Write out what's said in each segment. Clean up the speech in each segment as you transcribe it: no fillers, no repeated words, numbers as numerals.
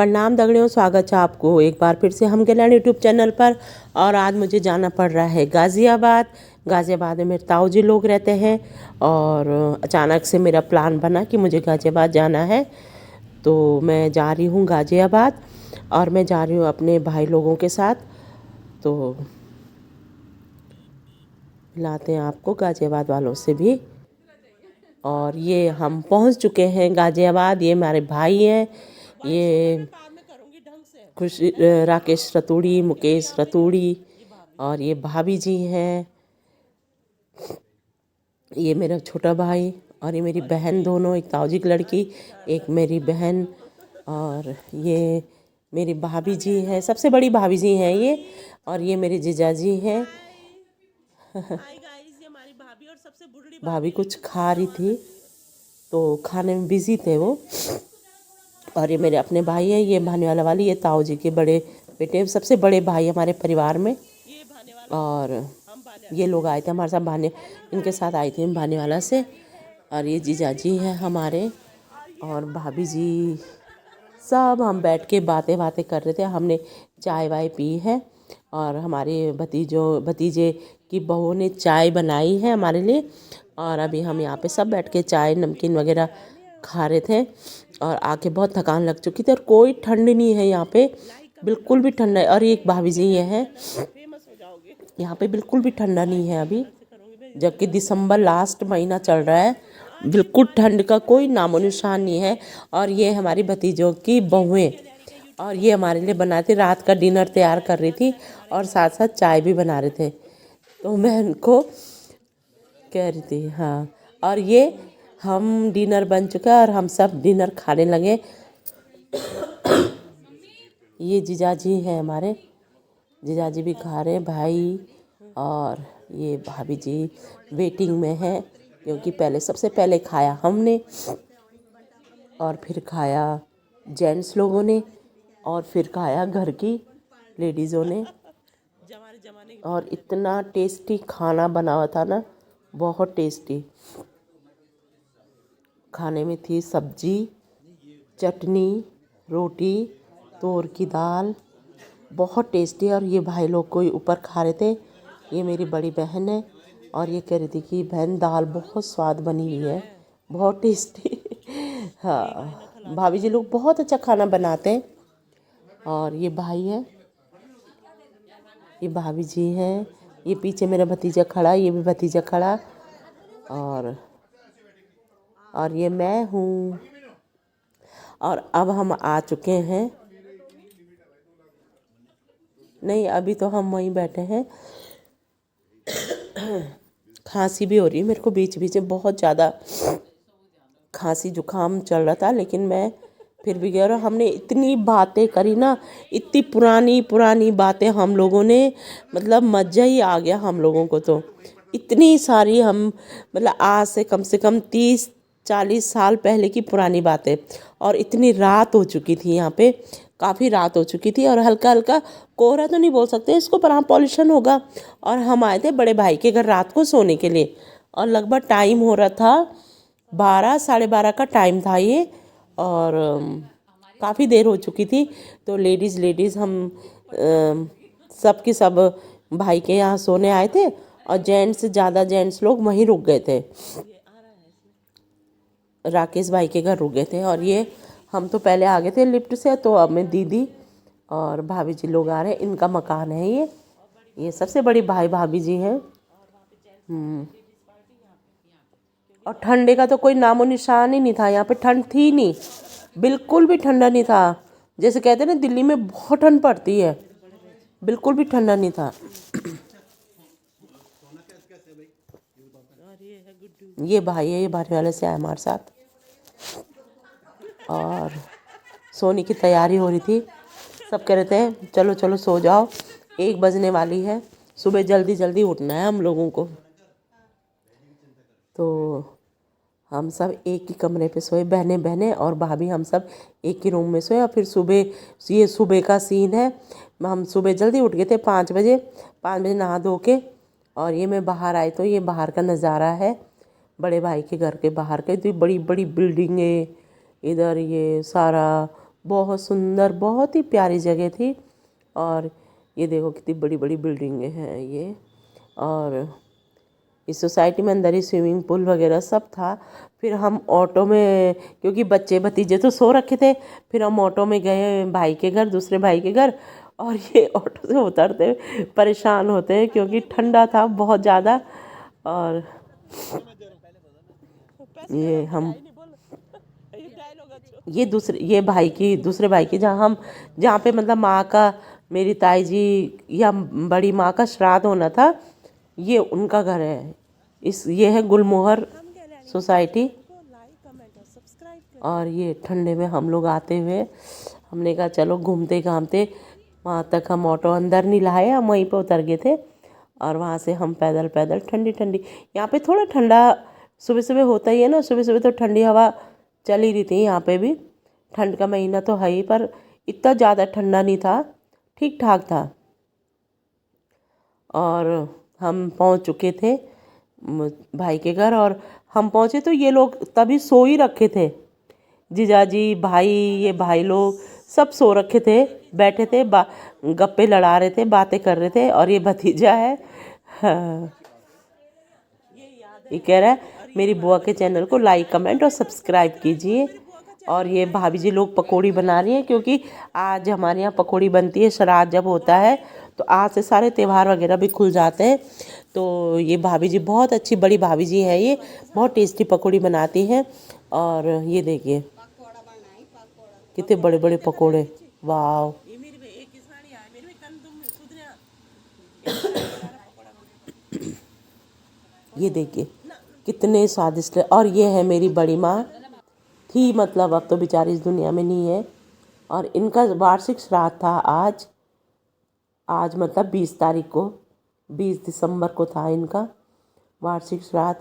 प्रणाम दगड़ियों, स्वागत है आपको एक बार फिर से हम कल्याण यूट्यूब चैनल पर। और आज मुझे जाना पड़ रहा है गाज़ियाबाद। गाज़ियाबाद में मेरे ताऊ जी लोग रहते हैं और अचानक से मेरा प्लान बना कि मुझे गाज़ियाबाद जाना है, तो मैं जा रही हूँ गाज़ियाबाद। और मैं जा रही हूँ अपने भाई लोगों के साथ। तो मिलाते हैं आपको गाज़ियाबाद वालों से भी। और ये हम पहुँच चुके हैं गाज़ियाबाद। ये हमारे भाई हैं, ये खुशी राकेश रतूड़ी, मुकेश रतूड़ी, और ये भाभी जी हैं, ये मेरा छोटा भाई और ये मेरी बहन, दोनों, एक ताऊ जी की लड़की, एक मेरी बहन, और ये मेरी भाभी जी हैं, सबसे बड़ी भाभी जी हैं ये। और ये मेरे जीजा जी हैं। भाभी कुछ खा रही थी तो खाने में बिजी थे वो। और ये मेरे अपने भाई हैं, ये भानेवाला वाली, ये ताऊ जी के बड़े बेटे, सबसे बड़े भाई हमारे परिवार में। और ये लोग आए थे हमारे साथ भाने, इनके साथ आई थी भानेवाला से। और ये जीजा जी हैं हमारे और भाभी जी, सब हम बैठ के बातें कर रहे थे। हमने चाय वाय पी है और हमारे भतीजे की बहू ने चाय बनाई है हमारे लिए। और अभी हम यहाँ पे सब बैठ के चाय नमकीन वगैरह खा रहे थे। और आके बहुत थकान लग चुकी थी और कोई ठंड नहीं है यहाँ पे, बिल्कुल भी ठंडा है। और एक भाभी जी ये हैं, यहाँ पे बिल्कुल भी ठंडा नहीं है अभी, जबकि दिसंबर लास्ट महीना चल रहा है। बिल्कुल ठंड का कोई नामो निशान नहीं है। और ये हमारी भतीजों की बहुएं, और ये हमारे लिए बनाए थे, रात का डिनर तैयार कर रही थी और साथ साथ चाय भी बना रहे थे। तो मैं उनको कह रही थी, हाँ। और ये हम डिनर बन चुका है और हम सब डिनर खाने लगे। ये जीजाजी हैं हमारे, जीजाजी भी खा रहे हैं भाई। और ये भाभी जी वेटिंग में हैं, क्योंकि सबसे पहले खाया हमने और फिर खाया जेंट्स लोगों ने और फिर खाया घर की लेडीज़ों ने। और इतना टेस्टी खाना बना हुआ था ना, बहुत टेस्टी। खाने में थी सब्जी, चटनी, रोटी, तोर की दाल, बहुत टेस्टी। और ये भाई लोग कोई ऊपर खा रहे थे। ये मेरी बड़ी बहन है और ये कह रही थी कि बहन दाल बहुत स्वाद बनी हुई है, बहुत टेस्टी। हाँ, भाभी जी लोग बहुत अच्छा खाना बनाते हैं। और ये भाई है, ये भाभी जी हैं, ये पीछे मेरा भतीजा खड़ा, ये भी भतीजा खड़ा। और ये मैं हूँ। और अब हम आ चुके हैं, नहीं अभी तो हम वहीं बैठे हैं। खांसी भी हो रही है मेरे को बीच बीच में, बहुत ज़्यादा खांसी जुकाम चल रहा था, लेकिन मैं फिर भी गया। और हमने इतनी बातें करी ना, इतनी पुरानी पुरानी बातें हम लोगों ने, मतलब मज़ा ही आ गया हम लोगों को। तो इतनी सारी हम, मतलब आज से कम 30-40 साल पहले की पुरानी बातें। और इतनी रात हो चुकी थी यहाँ पे, काफ़ी रात हो चुकी थी। और हल्का हल्का कोहरा तो नहीं बोल सकते इसको, पर हाँ पॉल्यूशन होगा। और हम आए थे बड़े भाई के घर रात को सोने के लिए, और लगभग टाइम हो रहा था 12-12:30 का टाइम था ये। और काफ़ी देर हो चुकी थी। तो लेडीज़ हम सब के सब भाई के यहाँ सोने आए थे, और ज़्यादा जेंट्स लोग वहीं रुक गए थे, राकेश भाई के घर रुक गए थे। और ये हम तो पहले आ गए थे लिफ्ट से, तो अब मैं दीदी और भाभी जी लोग आ रहे हैं। इनका मकान है ये सबसे बड़ी भाई भाभी जी हैं। और ठंडे का तो कोई नामो निशान ही नहीं था, यहाँ पे ठंड थी नहीं, बिल्कुल भी ठंडा नहीं था। जैसे कहते हैं ना दिल्ली में बहुत ठंड पड़ती है, बिल्कुल भी ठंडा नहीं था। ये भाई है, ये बाहर वाले से आया हमारे साथ। और सोने की तैयारी हो रही थी, सब कह रहे थे चलो चलो सो जाओ, 1 बजने वाली है, सुबह जल्दी जल्दी उठना है हम लोगों को। तो हम सब एक ही कमरे पे सोए, बहनें और भाभी, हम सब एक ही रूम में सोए। और फिर ये सुबह का सीन है। हम सुबह जल्दी उठ गए थे 5 बजे, 5 बजे नहा धो के। और ये मैं बाहर आई तो ये बाहर का नज़ारा है, बड़े भाई के घर के बाहर के। तो बड़ी बड़ी बिल्डिंगें, इधर ये सारा बहुत सुंदर, बहुत ही प्यारी जगह थी। और ये देखो कितनी बड़ी बड़ी बिल्डिंगें हैं ये। और इस सोसाइटी में अंदर ही स्विमिंग पूल वगैरह सब था। फिर हम ऑटो में, क्योंकि बच्चे भतीजे तो सो रखे थे, फिर हम ऑटो में गए भाई के घर, दूसरे भाई के घर। और ये ऑटो से उतरते परेशान होते हैं क्योंकि ठंडा था बहुत ज़्यादा। और ये हम दूसरे भाई की जहाँ पे मतलब माँ का, मेरी ताई जी या बड़ी माँ का श्राद्ध होना था, ये उनका घर है। ये है गुलमोहर सोसाइटी। और ये ठंडे में हम लोग आते हुए हमने कहा चलो घूमते घामते, वहाँ तक हम ऑटो अंदर नहीं लाए, हम वहीं पे उतर गए थे। और वहाँ से हम पैदल पैदल ठंडी ठंडी, यहाँ पे थोड़ा ठंडा सुबह सुबह होता ही है ना, सुबह सुबह तो ठंडी हवा चल ही रही थी यहाँ पे भी। ठंड का महीना तो है ही, पर इतना ज़्यादा ठंडा नहीं था, ठीक ठाक था। और हम पहुँच चुके थे भाई के घर। और हम पहुँचे तो ये लोग तभी सो ही रखे थे, जीजाजी भाई, ये भाई लोग सब सो रखे थे, बैठे थे, गप्पे लड़ा रहे थे, बातें कर रहे थे। और ये भतीजा है, हाँ, ये कह रहा है मेरी बुआ के चैनल को लाइक कमेंट और सब्सक्राइब कीजिए। और ये भाभी जी लोग पकौड़ी बना रही हैं, क्योंकि आज हमारे यहाँ पकौड़ी बनती है, श्राद्ध जब होता है तो आज से सारे त्यौहार वगैरह भी खुल जाते हैं। तो ये भाभी जी बहुत अच्छी, बड़ी भाभी जी है, ये बहुत टेस्टी पकौड़ी बनाती हैं। और ये देखिए कितने बड़े बड़े पकोड़े, वाह। ये देखिए कितने स्वादिष्ट है। और ये है मेरी बड़ी माँ, थी मतलब अब तो बेचारी इस दुनिया में नहीं है। और इनका वार्षिक श्राद्ध था आज। आज मतलब 20 तारीख को, 20 दिसंबर को था इनका वार्षिक श्राद्ध।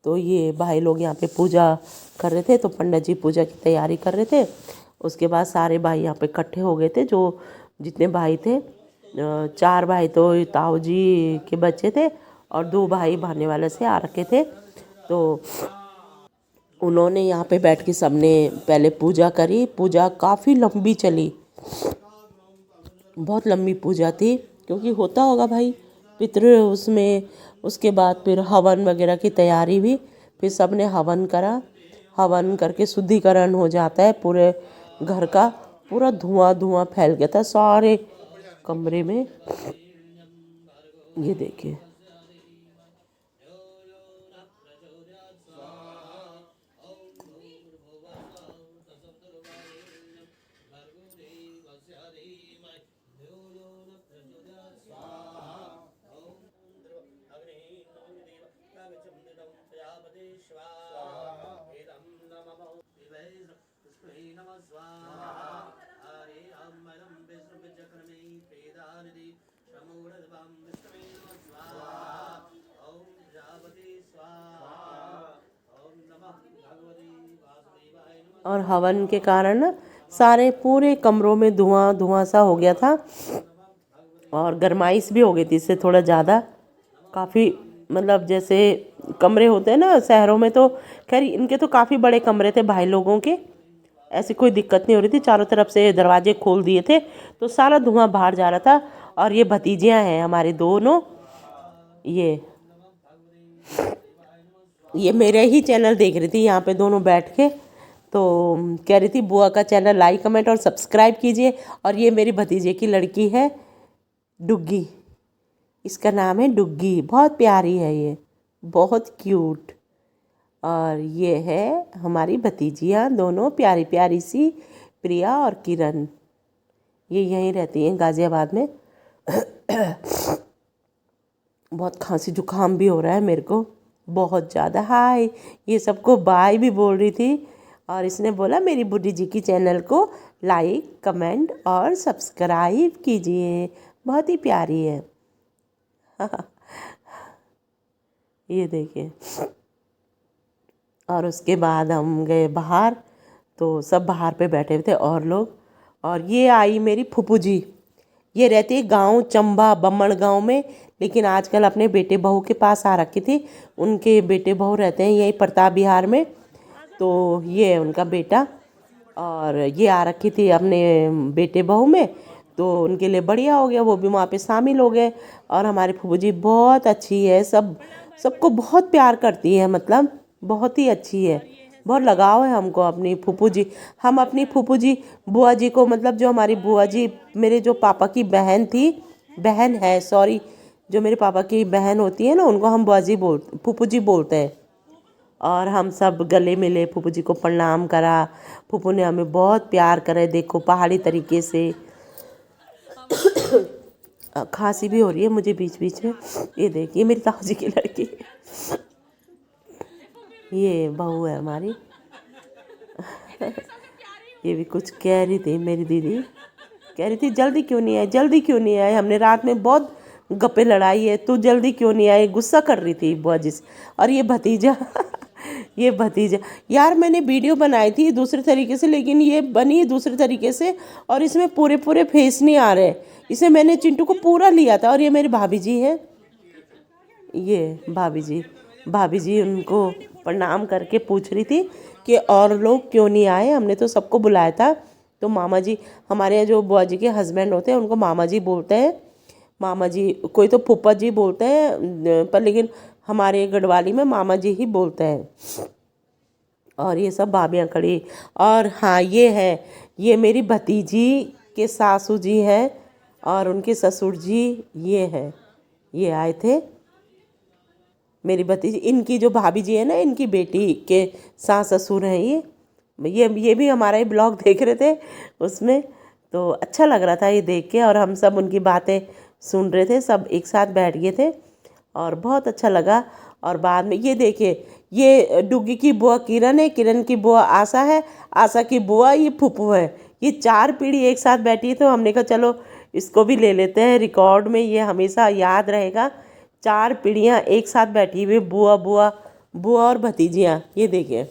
तो ये भाई लोग यहाँ पे पूजा कर रहे थे, तो पंडित जी पूजा की तैयारी कर रहे थे। उसके बाद सारे भाई यहाँ पे इकट्ठे हो गए थे, जो जितने भाई थे। 4 भाई तो ताऊ जी के बच्चे थे, और 2 भाई भाने वाले से आ रखे थे। तो उन्होंने यहाँ पे बैठ के सबने पहले पूजा करी। पूजा काफ़ी लंबी चली, बहुत लंबी पूजा थी, क्योंकि होता होगा भाई पितृ उसमें। उसके बाद फिर हवन वगैरह की तैयारी हुई, फिर सब ने हवन करा। हवन करके शुद्धिकरण हो जाता है पूरे घर का। पूरा धुआं धुआं फैल गया था सारे कमरे में। ये देखिए और हवन के कारण ना सारे पूरे कमरों में धुआं धुआं सा हो गया था। और गरमाइश भी हो गई थी इससे थोड़ा ज़्यादा, काफ़ी मतलब जैसे कमरे होते हैं ना शहरों में, तो खैर इनके तो काफ़ी बड़े कमरे थे भाई लोगों के, ऐसी कोई दिक्कत नहीं हो रही थी। चारों तरफ से दरवाजे खोल दिए थे तो सारा धुआं बाहर जा रहा था। और ये भतीजियाँ हैं हमारे दोनों, ये मेरे ही चैनल देख रही थी यहाँ पे दोनों बैठ के। तो कह रही थी बुआ का चैनल लाइक कमेंट और सब्सक्राइब कीजिए। और ये मेरी भतीजे की लड़की है डुग्गी, इसका नाम है डुग्गी, बहुत प्यारी है ये, बहुत क्यूट। और ये है हमारी भतीजियाँ दोनों प्यारी प्यारी सी, प्रिया और किरण। ये यहीं रहती हैं गाज़ियाबाद में। बहुत खांसी जुकाम भी हो रहा है मेरे को, बहुत ज़्यादा। हाय, ये सबको बाय भी बोल रही थी। और इसने बोला मेरी बुढ़ी जी की चैनल को लाइक कमेंट और सब्सक्राइब कीजिए, बहुत ही प्यारी है। ये देखिए। और उसके बाद हम गए बाहर, तो सब बाहर पे बैठे हुए थे और लोग। और ये आई मेरी फूफू जी, ये रहती है गांव चंबा बम्मड़ गांव में, लेकिन आजकल अपने बेटे बहू के पास आ रखी थी। उनके बेटे बहू रहते हैं यही प्रताप बिहार में, तो ये है उनका बेटा। और ये आ रखी थी अपने बेटे बहू में, तो उनके लिए बढ़िया हो गया, वो भी वहाँ पे शामिल हो गए। और हमारी फूफू जी बहुत अच्छी है, सबको बहुत प्यार करती है, मतलब बहुत ही अच्छी है, बहुत लगाव है हमको अपनी फूफू जी। हम अपनी फूफू जी बुआ जी को, मतलब जो हमारी बुआ जी मेरे जो पापा की बहन थी, बहन है सॉरी, जो मेरे पापा की बहन होती है ना, उनको हम बुआ जी फूफू जी बोलते हैं। और हम सब गले मिले, फूफू जी को प्रणाम करा, फूफू ने हमें बहुत प्यार करे, देखो पहाड़ी तरीके से। खांसी भी हो रही है मुझे बीच बीच में। ये देखिए मेरी ताऊ जी की लड़की, ये बहू है हमारी। ये भी कुछ कह रही थी मेरी दीदी, कह रही थी जल्दी क्यों नहीं आए, जल्दी क्यों नहीं आए, हमने रात में बहुत गप्पे लड़ाई है, तू जल्दी क्यों नहीं आए, गुस्सा कर रही थी बुआ जी से। और ये भतीजा ये भतीजा, यार मैंने वीडियो बनाई थी दूसरे तरीके से, लेकिन ये बनी है दूसरे तरीके से, और इसमें पूरे पूरे फेस नहीं आ रहे। इसे मैंने चिंटू को पूरा लिया था। और ये मेरी भाभी जी है, ये भाभी जी उनको प्रणाम करके पूछ रही थी कि और लोग क्यों नहीं आए, हमने तो सबको बुलाया था। तो मामा जी, हमारे यहाँ जो बुआ जी के हस्बैंड होते हैं उनको मामा जी बोलते हैं, मामा जी, कोई तो फूफा जी बोलते हैं, पर लेकिन हमारे गढ़वाली में मामा जी ही बोलते हैं। और ये सब भाभियाँ खड़ी। और हाँ ये है, ये मेरी भतीजी के सासू जी हैं, और उनके ससुर जी ये हैं, ये आए थे मेरी भतीजी, इनकी जो भाभी जी है ना, इनकी बेटी के सास ससुर हैं ये भी हमारा ही ब्लॉग देख रहे थे उसमें, तो अच्छा लग रहा था ये देख के। और हम सब उनकी बातें सुन रहे थे, सब एक साथ बैठ गए थे और बहुत अच्छा लगा। और बाद में ये देखिए, ये डुग्गी की बुआ किरण है, किरण की बुआ आशा है, आशा की बुआ ये फूफू है। ये 4 पीढ़ी एक साथ बैठी है, तो हमने कहा चलो इसको भी ले लेते हैं रिकॉर्ड में, ये हमेशा याद रहेगा। 4 पीढ़ियाँ एक साथ बैठी हुई, बुआ बुआ बुआ और भतीजियाँ, ये देखिए,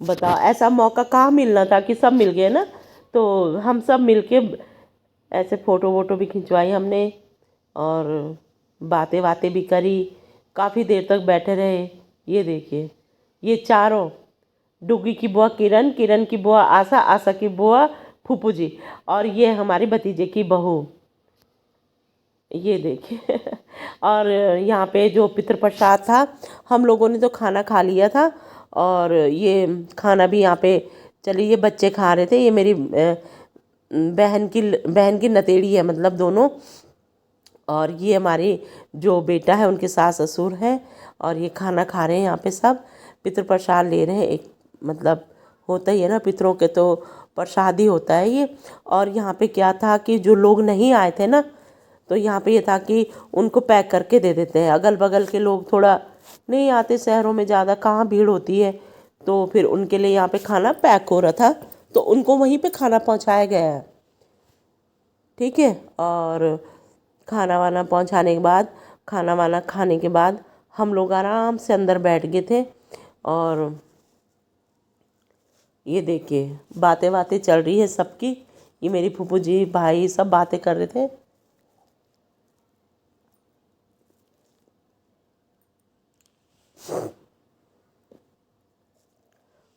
बताओ ऐसा मौका कहाँ मिलना था कि सब मिल गए ना। तो हम सब मिल के ऐसे फ़ोटो वोटो भी खिंचवाई हमने, और बातें बातें भी करी, काफ़ी देर तक बैठे रहे। ये देखिए, ये चारों, डुग्गी की बुआ किरण, किरण की बुआ आशा, आशा की बुआ फूफू जी, और ये हमारी भतीजे की बहू, ये देखिए। और यहाँ पे जो पितृ प्रसाद था, हम लोगों ने तो खाना खा लिया था, और ये खाना भी यहाँ पे, चलिए ये बच्चे खा रहे थे, ये मेरी बहन की नतेड़ी है, मतलब दोनों। और ये हमारी जो बेटा है उनके सास ससुर हैं, और ये खाना खा रहे हैं यहाँ पे, सब पितृ प्रसाद ले रहे हैं। एक मतलब होता ही है ना, पितरों के तो प्रसाद ही होता है ये। और यहाँ पे क्या था कि जो लोग नहीं आए थे ना, तो यहाँ पे ये था कि उनको पैक करके दे देते हैं। अगल बगल के लोग थोड़ा नहीं आते, शहरों में ज़्यादा कहाँ भीड़ होती है, तो फिर उनके लिए यहाँ पे खाना पैक हो रहा था, तो उनको वहीं पे खाना पहुँचाया गया है, ठीक है। और खाना वाना पहुँचाने के बाद, खाना वाना खाने के बाद हम लोग आराम से अंदर बैठ गए थे। और ये देखिए बातें बातें चल रही है सबकी, ये मेरी फूफू जी भाई सब बातें कर रहे थे।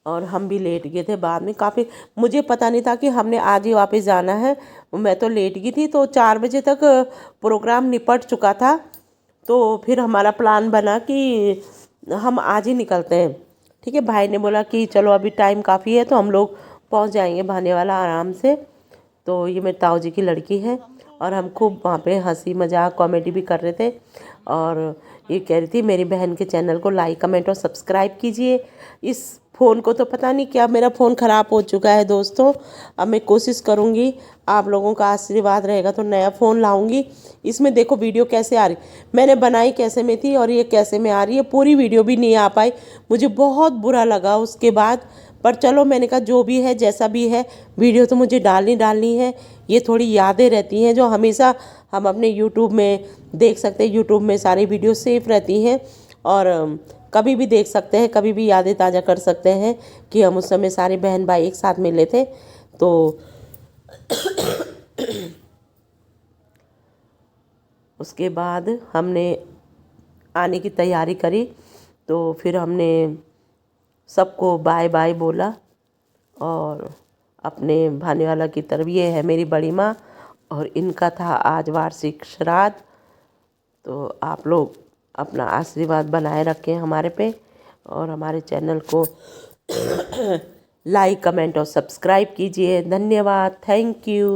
और हम भी लेट गए थे बाद में काफ़ी, मुझे पता नहीं था कि हमने आज ही वापस जाना है, मैं तो लेट गई थी, तो 4 बजे तक प्रोग्राम निपट चुका था। तो फिर हमारा प्लान बना कि हम आज ही निकलते हैं, ठीक है। भाई ने बोला कि चलो अभी टाइम काफ़ी है, तो हम लोग पहुंच जाएंगे भाने वाला आराम से। तो ये मेरे ताऊ जी की लड़की है, और हम खूब वहाँ पे हंसी मजाक कॉमेडी भी कर रहे थे। और ये कह रही थी मेरी बहन के चैनल को लाइक कमेंट और सब्सक्राइब कीजिए। इस फ़ोन को तो पता नहीं क्या, मेरा फ़ोन ख़राब हो चुका है दोस्तों। अब मैं कोशिश करूँगी, आप लोगों का आशीर्वाद रहेगा तो नया फ़ोन लाऊंगी। इसमें देखो वीडियो कैसे आ रही, मैंने बनाई कैसे में थी और ये कैसे में आ रही है, पूरी वीडियो भी नहीं आ पाई, मुझे बहुत बुरा लगा उसके बाद। पर चलो मैंने कहा जो भी है जैसा भी है, वीडियो तो मुझे डालनी है। ये थोड़ी यादें रहती हैं जो हमेशा हम अपने यूट्यूब में देख सकते हैं, यूट्यूब में सारी वीडियो सेफ रहती हैं, और कभी भी देख सकते हैं, कभी भी यादें ताज़ा कर सकते हैं कि हम उस समय सारे बहन भाई एक साथ मिले थे। तो उसके बाद हमने आने की तैयारी करी, तो फिर हमने सबको बाय बाय बोला, और अपने भानेवाला की तरफ ये है मेरी बड़ी माँ, और इनका था आज वार्षिक श्राद्ध। तो आप लोग अपना आशीर्वाद बनाए रखें हमारे पे, और हमारे चैनल को लाइक, कमेंट और सब्सक्राइब कीजिए। धन्यवाद, थैंक यू।